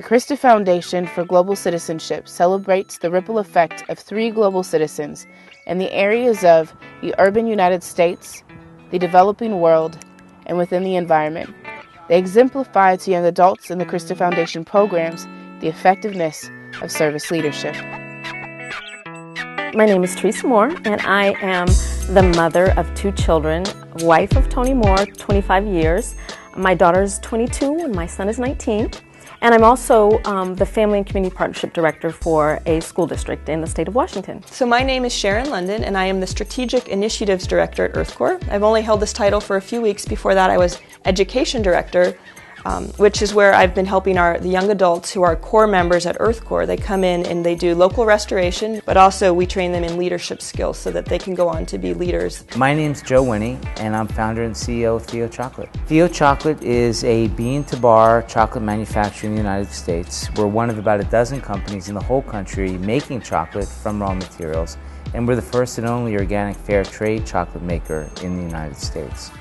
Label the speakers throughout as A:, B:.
A: The Krista Foundation for Global Citizenship celebrates the ripple effect of 3 global citizens in the areas of the urban United States, the developing world, and within the environment. They exemplify to young adults in the Krista Foundation programs the effectiveness of service leadership.
B: My name is Trise Moore, and I am the mother of 2 children, wife of Tony Moore, 25 years. My daughter is 22 and my son is 19. And I'm also the Family and Community Partnership Director for a school district in the state of Washington.
C: So my name is Sharon London, and I am the Strategic Initiatives Director at Earth Corps. I've only held this title for a few weeks. Before that I was Education Director, which is where I've been helping the young adults who are core members at Earth Corps. They come in and they do local restoration, but also we train them in leadership skills so that they can go on to be leaders.
D: My name's Joe Whinney, and I'm founder and CEO of Theo Chocolate. Theo Chocolate is a bean-to-bar chocolate manufacturer in the United States. We're one of about a dozen companies in the whole country making chocolate from raw materials, and we're the first and only organic fair trade chocolate maker in the United States.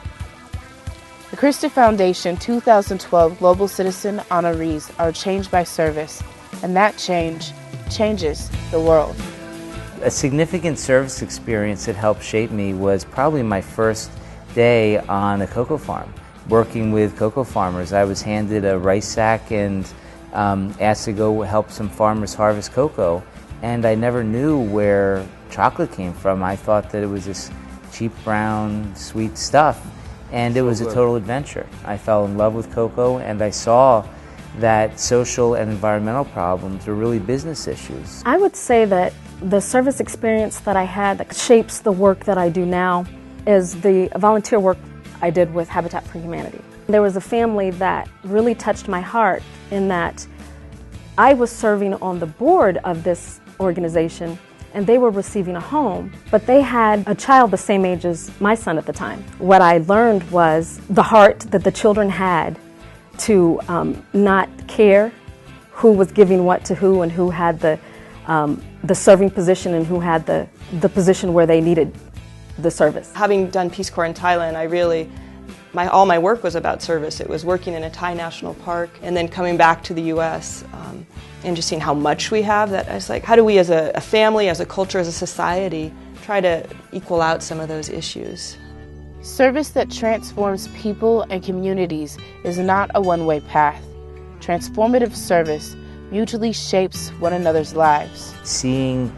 A: The Krista Foundation 2012 Global Citizen honorees are changed by service, and that change changes the world.
D: A significant service experience that helped shape me was probably my first day on a cocoa farm. Working with cocoa farmers, I was handed a rice sack and asked to go help some farmers harvest cocoa, and I never knew where chocolate came from. I thought that it was this cheap brown sweet stuff. And it was a total adventure. I fell in love with cocoa, and I saw that social and environmental problems were really business issues.
B: I would say that the service experience that I had that shapes the work that I do now is the volunteer work I did with Habitat for Humanity. There was a family that really touched my heart in that I was serving on the board of this organization, and they were receiving a home, but they had a child the same age as my son at the time. What I learned was the heart that the children had to not care who was giving what to who and who had the serving position and who had the position where they needed the service.
C: Having done Peace Corps in Thailand, all my work was about service. It was working in a Thai national park and then coming back to the U.S. And just seeing how much we have, that I was like, how do we as a family, as a culture, as a society, try to equal out some of those issues?
A: Service that transforms people and communities is not a one-way path. Transformative service mutually shapes one another's lives.
D: Seeing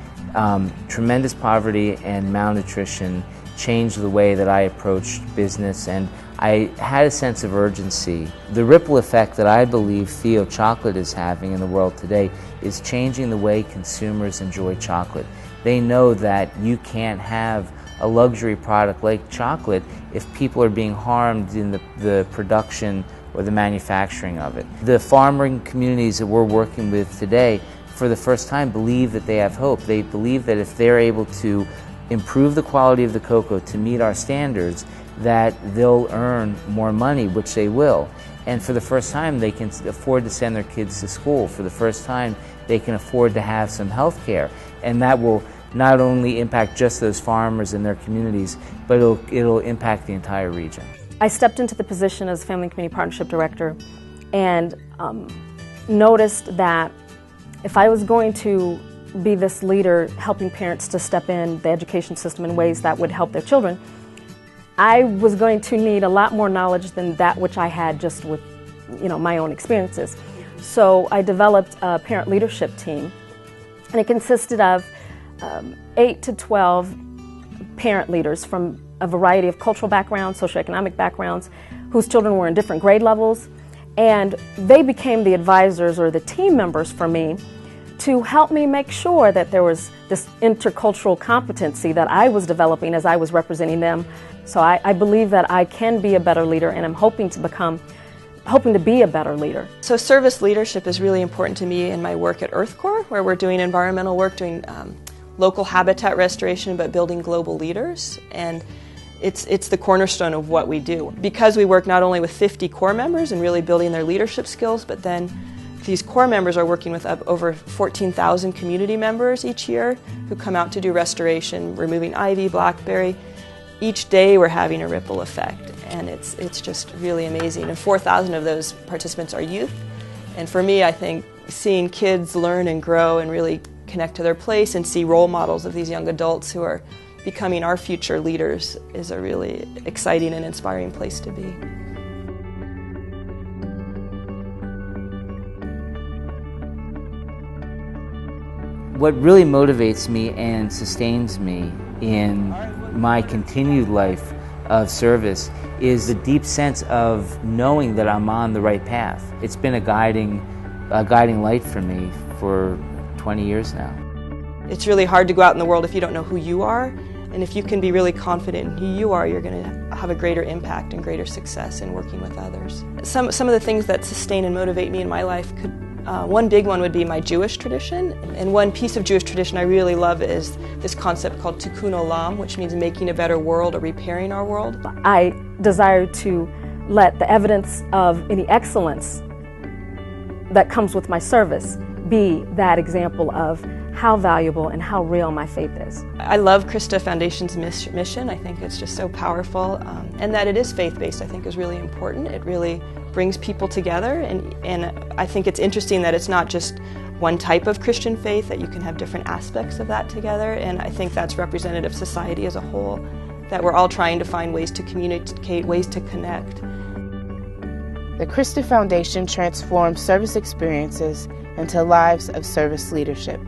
D: tremendous poverty and malnutrition changed the way that I approached business, and I had a sense of urgency. The ripple effect that I believe Theo Chocolate is having in the world today is changing the way consumers enjoy chocolate. They know that you can't have a luxury product like chocolate if people are being harmed in the production or the manufacturing of it. The farming communities that we're working with today, for the first time, believe that they have hope. They believe that if they're able to improve the quality of the cocoa to meet our standards, that they'll earn more money, which they will. And for the first time, they can afford to send their kids to school. For the first time, they can afford to have some health care. And that will not only impact just those farmers and their communities, but it'll impact the entire region.
B: I stepped into the position as Family and Community Partnership Director and noticed that if I was going to be this leader helping parents to step in the education system in ways that would help their children, I was going to need a lot more knowledge than that which I had just with my own experiences. So I developed a parent leadership team, and it consisted of 8 to 12 parent leaders from a variety of cultural backgrounds, socioeconomic backgrounds, whose children were in different grade levels, and they became the advisors or the team members for me to help me make sure that there was this intercultural competency that I was developing as I was representing them. So I believe that I can be a better leader, and I'm hoping to be a better leader.
C: So service leadership is really important to me in my work at Earth Corps, where we're doing environmental work, doing local habitat restoration, but building global leaders. And it's the cornerstone of what we do. Because we work not only with 50 core members and really building their leadership skills, but then these core members are working with over 14,000 community members each year who come out to do restoration, removing ivy, blackberry. Each day we're having a ripple effect, and it's just really amazing. And 4,000 of those participants are youth, And for me, I think seeing kids learn and grow and really connect to their place and see role models of these young adults who are becoming our future leaders is a really exciting and inspiring place to be.
D: What really motivates me and sustains me in my continued life of service is the deep sense of knowing that I'm on the right path. It's been a guiding light for me for 20 years now.
C: It's really hard to go out in the world if you don't know who you are, and if you can be really confident in who you are, you're going to have a greater impact and greater success in working with others. Some of the things that sustain and motivate me in my life could one big one would be my Jewish tradition, and one piece of Jewish tradition I really love is this concept called tikkun olam, which means making a better world or repairing our world.
B: I desire to let the evidence of any excellence that comes with my service be that example of how valuable and how real my faith is.
C: I love Krista Foundation's mission. I think it's just so powerful, and that it is faith-based I think is really important. It really brings people together, and I think it's interesting that it's not just one type of Christian faith, that you can have different aspects of that together, and I think that's representative of society as a whole, that we're all trying to find ways to communicate, ways to connect.
A: The Krista Foundation transforms service experiences into lives of service leadership.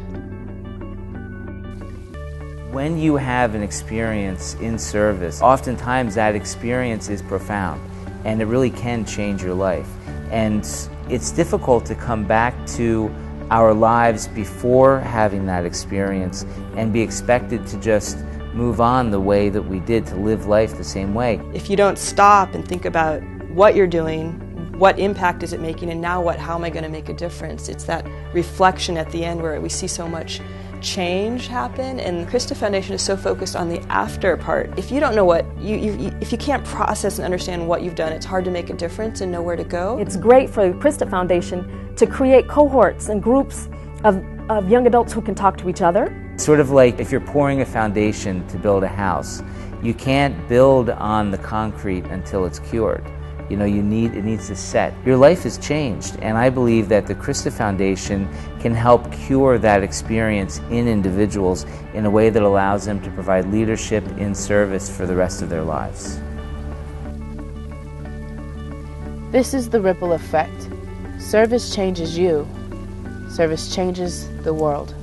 D: When you have an experience in service, oftentimes that experience is profound, and it really can change your life. And it's difficult to come back to our lives before having that experience and be expected to just move on the way that we did, to live life the same way.
C: If you don't stop and think about what you're doing, what impact is it making, and now what, how am I going to make a difference? It's that reflection at the end where we see so much change happen, and the Krista Foundation is so focused on the after part. If you don't know what, if you can't process and understand what you've done, it's hard to make a difference and know where to go.
B: It's great for the Krista Foundation to create cohorts and groups of young adults who can talk to each other.
D: Sort of like if you're pouring a foundation to build a house, you can't build on the concrete until it's cured. You know, it needs to set. Your life has changed, and I believe that the Krista Foundation can help cure that experience in individuals in a way that allows them to provide leadership in service for the rest of their lives.
A: This is the ripple effect. Service changes you. Service changes the world.